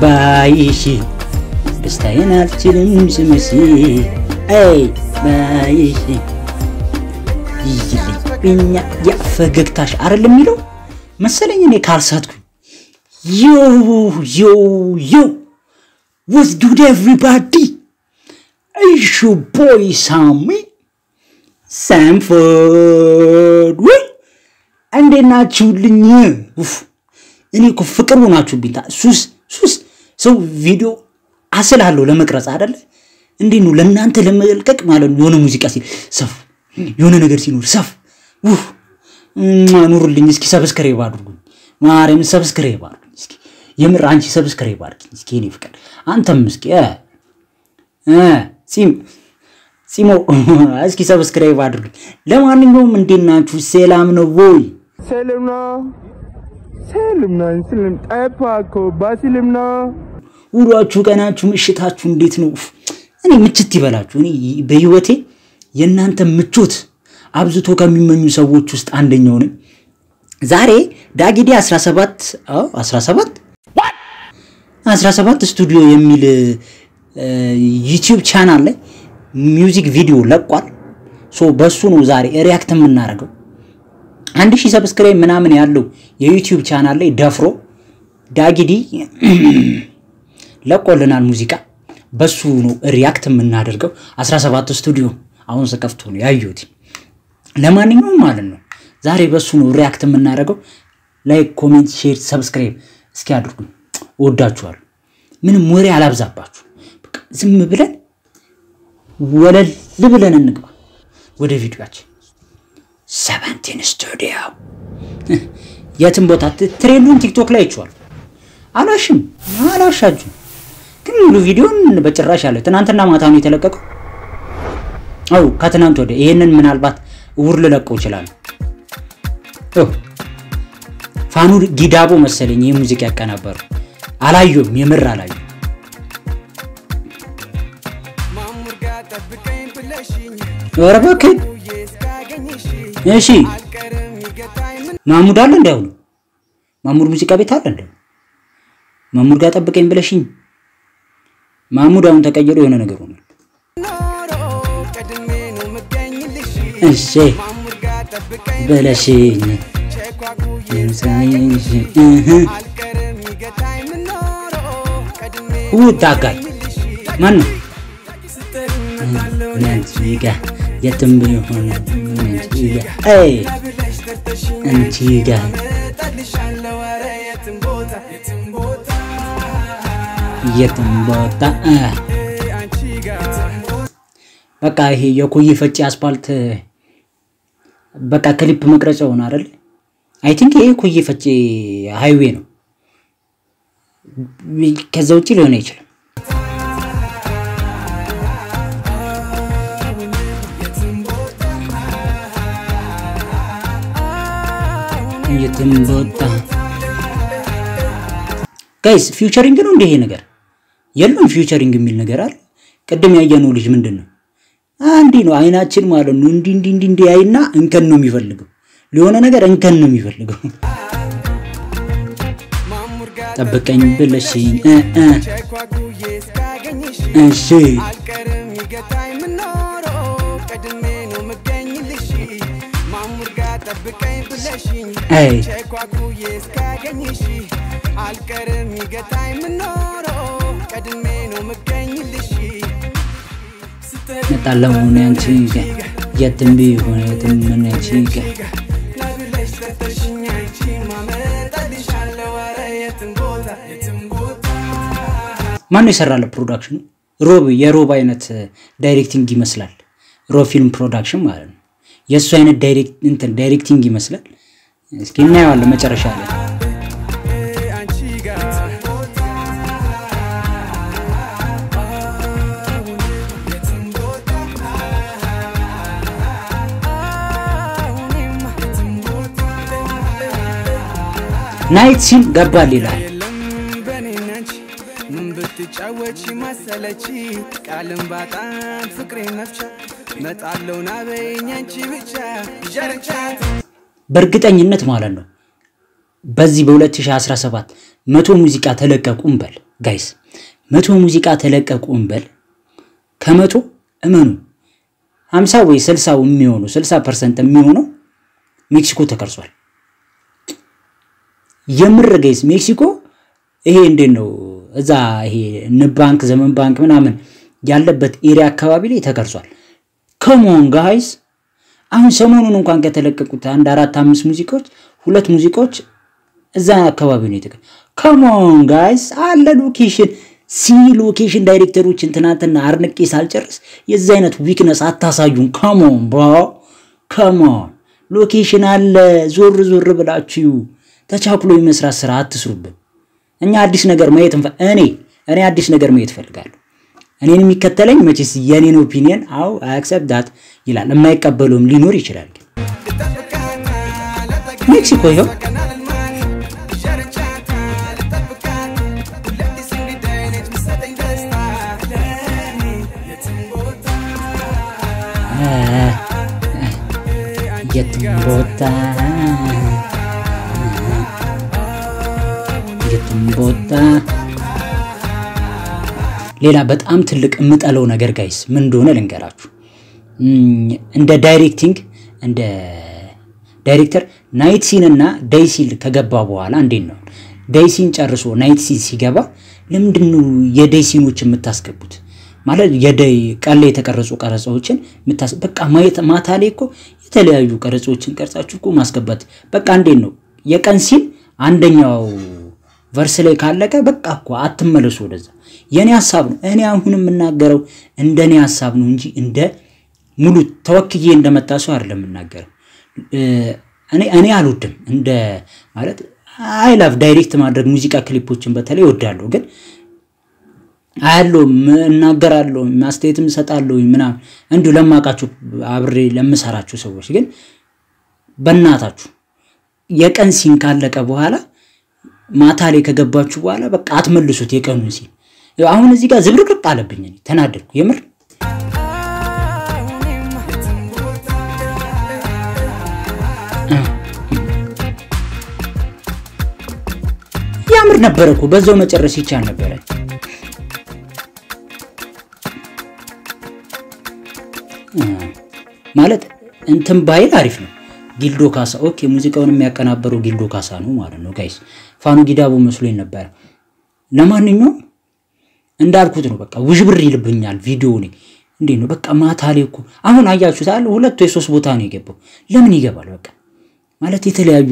ባይሽ ደስታዬን አልችልም ስምሲ አይ ባይሽ ይልብኛ ያፈገግታሽ አይደለም የሚለው መሰለኝ እኔ ካልሳትኩኝ yo what's good everybody it's your boy Sammy Sanford and then ናችሁልኝ እኔ እኮ ፍቅር ሆናችሁብኝ ሱስ ሰው ቪዲዮ አስላለው ለመቅረጽ አይደለ እንዴ ነው ለእናንተ ለመልቀቅ ማለት ነው የሆነ ሙዚቃ ሲል ሰፍ የሆነ ነገር ሲኖር ሰፍ ኑሩልኝ እስኪ ሰብስክራይብ አድርጉኝ ማርያም ሰብስክራይብ አድርጉኝ እስኪ የምር አንቺ ሰብስክራይብ አድርጊኝ እስኪ እኔ ፍቅር አንተም እስኪ ሲሞ እስኪ ሰብስክራይብ አድርጉኝ ለማንኛውም እንዴናችሁ ሰላም ነው ወይ ሰላም ጠፋኮ ባሲልምና ውሏችሁ ቀናችሁ ምሽታችሁ እንዴት ነው እኔ ምችት ይበላችሁ እኔ በህይወቴ የናንተ ምቾት አብዝቶ ከሚመኙ ሰዎች ውስጥ አንደኛው ነኝ ዛሬ ዳጊዲ 17 ስቱዲዮ የሚል ዩቲዩብ ቻናል ላይ ሚውዚክ ቪዲዮ ለቋል ሶ በሱ ነው ዛሬ ሪአክት የምናደርገው 1000 ሰብስክራይብ ምናምን ያለው የዩቲዩብ ቻናል ላይ ደፍሮ ዳጊዲ ለቆልናል ሙዚቃ በሱ ነው ሪአክት የምናደርገው 17 ስቱዲዮ አሁን ሰከፍቶ ነው ያዩት ለማንኛውም ማለት ነው ዛሬ በሱ ነው ሪአክት የምናደርገው ላይክ ኮሜንት ሼር ሰብስክራይብ እስኪ አድርጉ ወዳችኋል ምንም ወሬ አላብዛባችሁ ዝም ብለን ወለል ብለን እንግባ ወደ ቪዲዮአችን 17 ስቱዲዮ የትም ቦታ ትሬንዱን ቲክቶክ ላይ ይቻላል አላሻችሁ ግን ሙሉ ቪዲዮን በጭራሽ አለ ትናንትና ማታ ነው የተለቀቀው አው ከትናንት ወደ ይሄንን ምናልባት ውር ልለቀው ይችላል ፋኑ ጊዳቦ መሰለኝ የሙዚቃ ያቀናበሩ አላየሁም የምር አላየሁም ወረበከ እሺ ማሙድ አለ እንደው ማሙድ ሙዚቃ ቤት አለ እንደው ማሙድ ጋር ጠብቀኝ ብለሽኝ ማሙድ አሁን ተቀየረ የሆነ ነገር ሆነ እሺ በለሽኝ ታጋይ ማን አንቺጋ የትም ቢሆን አንቺጋ አንቺጋ የትም ቦታ በቃ ይሄ የኮይ ፈጪ አስፋልት በቃ ክሊፕ መቅረጫው ነው አይደል አይ ቲንክ ይሄ ኮይ ፈጪ ሃይዌ ነው ከዛው ውጪ ሊሆን ይችላል የትም ቦታ ጋይስ ፊውቸሪንግ ነው እንደ ይሄ ነገር የለም ፊውቸሪንግ የሚል ነገር አይደል ቀደም ያየነው ልጅ ምንድነው አንዲ ነው አይናችን ማለት ነው እንዲ አይና እንከን ነው የሚፈልገው ሊሆነ ነገር እንከን ነው የሚፈልገው ጠብቀኝ ብለሽኝ እሺ አይ አልቀርም ይገታኝ ምኖሮ ቀድሜ ነው መገኝልሽ ነጣለው ነው አንቺ የትም ቢሆን የትም ምን አንቺ ለብለሽ ተተሽኝ አንቺ ማመጣልሻለሁ ወረ የትም ቦታ ማን ይሰራል ፕሮዳክሽን የሮብ አይነት ዳይሬክቲንግ ይመስላል ሮ ፊልም ፕሮዳክሽን ማለት ነው የሱ አይነት ዳይሬክቲንግ ይመስላል እስኪ እናየዋለን መጨረሻ ላይ ናይት ሲን ገባል ይላል ብትጫወቺ ማሰለቺ ቃልም ባጣን ፍቅሬ ነፍቻ መጣለው ናበኝ አንቺ ብቻ ጀርቻት በርግጠኝነት ማለት ነው በዚህ በ2017 100 ሙዚቃ ተለቀቁም በል ጋይስ 100 ሙዚቃ ተለቀቁ እንበል ከመቶ እመኑ 50 ወይ 60 የሚሆኑ 60% የሚሆነው ሜክሲኮ ተቀርጿል የምር ጋይስ ሜክሲኮ ይሄ እንዴት ነው እዛ ይሄ ንባንክ ዘመን ባንክ ምናምን ያለበት ኤሪያ አካባቢ ላይ ተቀርጿል come on guys አሁን ሰሞኑን እንኳን ከተለቀቁት አንድ 4-5 ሙዚቃዎች ሁለት ሙዚቃዎች እዛ አካባቢ ነው የተቀ come on guys አለ ሎኬሽን ዳይሬክተሮችን ትናንትና አርንቄ ሳልጨርስ የዛ አይነት ዊክነስ አታሳዩን come on bro come on ሎኬሽን አለ ዞር ብላችሁ ተቻክሎ ይመስራ ስራ አትስሩብን እኛ አዲስ ነገር ማየት እኔ አዲስ ነገር ማየት ፈልጋለሁ እኔን የሚከተለኝ መቼስ የኔን ኦፒኒየን አው I accept that ይላል የማይቀበሉም ሊኖር ይችላል ሜክሲኮ ይሄው የትምቦታ ሌላ በጣም ትልቅ የምጠለው ነገር ጋይስ ምን እንደሆነ ልንገራችሁ እንደ ዳይሬክቲንግ እንደ ዳይሬክተር ናይት ሲን እና ዴይ ሲን ከገባ በኋላ እንዴት ነው ዴይ ሲን ጨርሶ ናይት ሲን ሲገባ ለምንድነው የዴይ ሲኖች የምታስገቡት ማለት የዴይ ቀለ የተቀረጹ ቀረጻዎችን በቃ ማታ ላይ እኮ የተለያዩ ቀረጻዎችን ቀርጻችሁ እኮ ማስገባት በቃ እንዴት ነው የቀን ሲን አንደኛው ቨርስ ላይ ካለቀ በቃ እኮ አትመለሱ ወደዛ የኔ ሐሳብ ነው እኔ አሁንም እናገረው እንደኔ ሐሳብ ነው እንጂ እንደ ሙሉ ተወክዬ እንደመጣሰው አይደለም እናገረው እኔ አልወድም እንደ ማለት I love ዳይሬክት ማድረግ ሙዚቃ ክሊፖችን በተለይ ወዳለሁ ግን አያለው እናገራለሁ ማስተያየትም ሰጣለሁ ምናምን እንዱ ለማቃችሁ አብሬ ለምሰራችሁ ሰዎች ግን በእናታችሁ የቀን ሲን ካለቀ በኋላ ማታ ላይ ከገባችሁ በኋላ በቃ አትመልሱት የቀኑን ሲን አሁን እዚህ ጋር ዝብርቅርቅ አለብኝ እኔ ተናደድኩ የምር ያምር ነበርኩ በዛው መጨረስ ይቻል ነበር ማለት እንትን ባይል አሪፍ ነው ጊልዶ ካሳ ኦኬ ሙዚቃውን የሚያቀናበረው ጊልዶ ካሳ ነው ማለት ነው ጋይስ ፋኑ ጊዳቡ መስሎኝ ነበር ለማንኛውም እንዳልኩት ነው በቃ ውጅብር ይልብኛል ቪዲዮ ነው እንዴ ነው በቃ ማታ ላይ እኮ አሁን አያችሁት አለ ሁለት ወይ ሶስት ቦታ ነው የገባው ለምን ይገባል በቃ ማለት የተለያዩ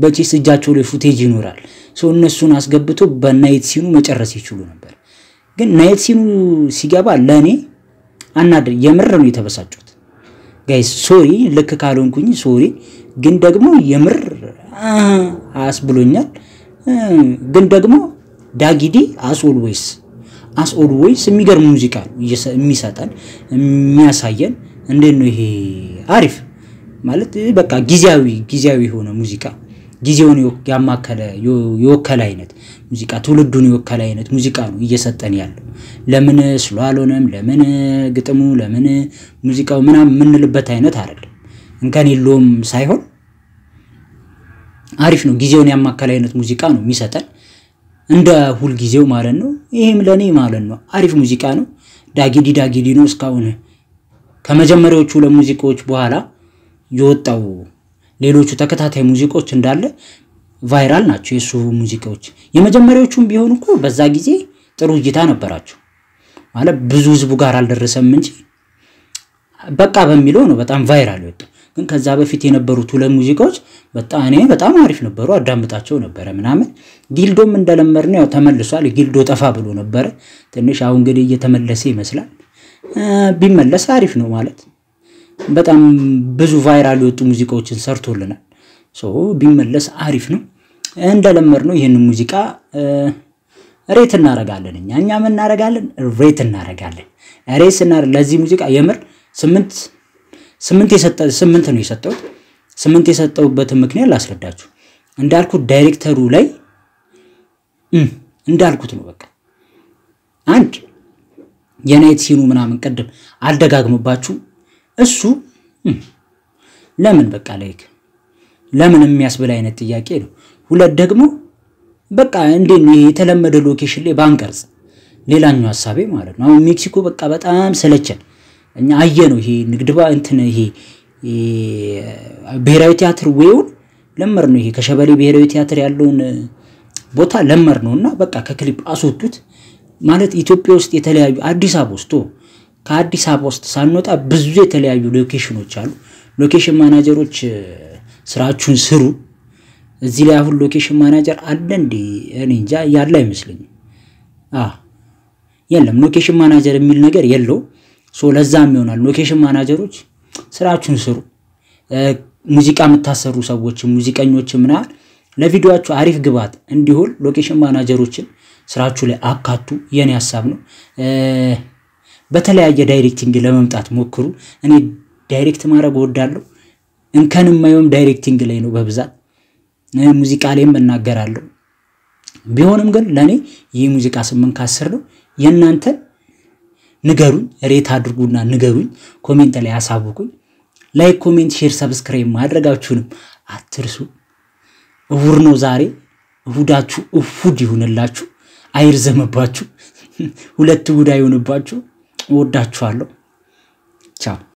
በቺስ እጃቸው ላይ ፉቴጅ ይኖራል ሶ እነሱን አስገብቶ በናይት ሲኑ መጨረስ ይችሉ ነበር ግን ናይት ሲኑ ሲገባ ለኔ አናድር የምር ነው የተበሳጨሁት ጋይስ ሶሪ ልክ ካልሆንኩኝ ሶሪ ግን ደግሞ የምር አስብሎኛል ግን ደግሞ ዳጊዲ as always የሚገርም ሙዚቃ የሚሰጣን የሚያሳየን እንዴት ነው ይሄ አሪፍ ማለት በቃ ጊዜያዊ ሆነ ሙዚቃ ጊዜውን ያማከለ የወከለ አይነት ሙዚቃ ትውልዱን የወከለ አይነት ሙዚቃ ነው እየሰጠን ያለው ለምን ስሏልሆነም ለምን ግጥሙ ለምን ሙዚቃው ምናም ምንልበት አይነት አይደለም እንከን የለውም ሳይሆን አሪፍ ነው ጊዜውን ያማከለ አይነት ሙዚቃ ነው የሚሰጠን እንደ ሁሉ ጊዜው ማለት ነው ይሄም ለኔ ማለት ነው አሪፍ ሙዚቃ ነው ዳጊዲ ነው እስካሁን ከመጀመሪያዎቹ ለሙዚቃዎች በኋላ የወጣው ሌሎቹ ተከታታይ ሙዚቃዎች እንዳለ ቫይራል ናቸው የሱ ሙዚቃዎች የመጀመሪያዎቹም ቢሆኑ እኮ በዛ ጊዜ ጥሩ እይታ ነበራቸው ማለት ብዙ ህዝቡ ጋር አልደረሰም እንጂ በቃ በሚለው ነው በጣም ቫይራል ወጣው ግን ከዛ በፊት የነበሩት ሁለት ሙዚቃዎች በጣም አሪፍ ነበሩ አዳምጣቸው ነበር ምናምን ጊልዶም እንደለመርነው ያው ተመልሷል ጊልዶ ጠፋ ብሎ ነበር ትንሽ አሁን እንግዲህ እየተመለሰ ይመስላል ቢመለስ አሪፍ ነው ማለት በጣም ብዙ ቫይራል የወጡ ሙዚቃዎችን ሰርቶልናል ሶ ቢመለስ አሪፍ ነው እንደለመርነው ይሄን ሙዚቃ ሬት እናረጋለን እኛ ምን እናረጋለን ሬት እናረጋለን ሬስና ለዚህ ሙዚቃ የምር 8 ነው የሰጠው 8 የሰጠውበት ምክንያት ላስረዳችሁ እንዳልኩት ዳይሬክተሩ ላይ እንዳልኩት ነው በቃ አንድ የናይት ሲኑ ምናምን ቀደም አልደጋግሞባችሁ እሱ ለምን በቃ ላይክ ለምን የሚያስበላ አይነት ጥያቄ ነው ሁለት ደግሞ በቃ እንዴት ነው የተለመደ ሎኬሽን ላይ ባንቀርጽ ሌላኛው ሐሳቤ ማለት ነው አሁን ሜክሲኮ በቃ በጣም ሰለቸን እኛ አየነው ይሄ ንግድባ እንትን ይሄ ብሔራዊ ቲያትር ወይውን ለመር ነው ይሄ ከሸበሌ ብሔራዊ ቲያትር ያለውን ቦታ ለመር ነውና በቃ ከክሊፕ አስወጡት ማለት ኢትዮጵያ ውስጥ የተለያዩ አዲስ አበባ ውስጥ ከአዲስ አበባ ውስጥ ሳንወጣ ብዙ የተለያዩ ሎኬሽኖች አሉ ሎኬሽን ማናጀሮች ስራችሁን ስሩ እዚህ ላይ አሁን ሎኬሽን ማናጀር አለ እንዴ እኔ እንጃ ያለ አይመስልኝም የለም ሎኬሽን ማናጀር የሚል ነገር የለው ሶ ለዛም ይሆናል ሎኬሽን ማናጀሮች ስራችሁን ስሩ ሙዚቃ የምታሰሩ ሰዎች ሙዚቀኞች ምናምን ለቪዲዮአችሁ አሪፍ ግባት እንዲሆን ሎኬሽን ማናጀሮችን ስራችሁ ላይ አካቱ የኔ ሐሳብ ነው በተለያየ ዳይሬክቲንግ ለመምጣት ሞክሩ እኔ ዳይሬክት ማድረግ ወዳለሁ እንከንም ማየውም ዳይሬክቲንግ ላይ ነው በብዛት ሙዚቃ ላይም እናገራለሁ ቢሆንም ግን ለኔ ይሄ ሙዚቃ 8 ከ10 ነው የናንተ ንገሩኝ ሬት አድርጉና ንገሩኝ ኮሜንት ላይ አሳውቁኝ ላይክ ኮሜንት ሼር ሰብስክራይብ ማድረጋችሁንም አትርሱ እሁድ ነው ዛሬ እሁዳችሁ እሁድ ይሁንላችሁ አይርዘምባችሁ ሁለት እሁድ አይሁንባችሁ ወዳችኋለሁ ቻው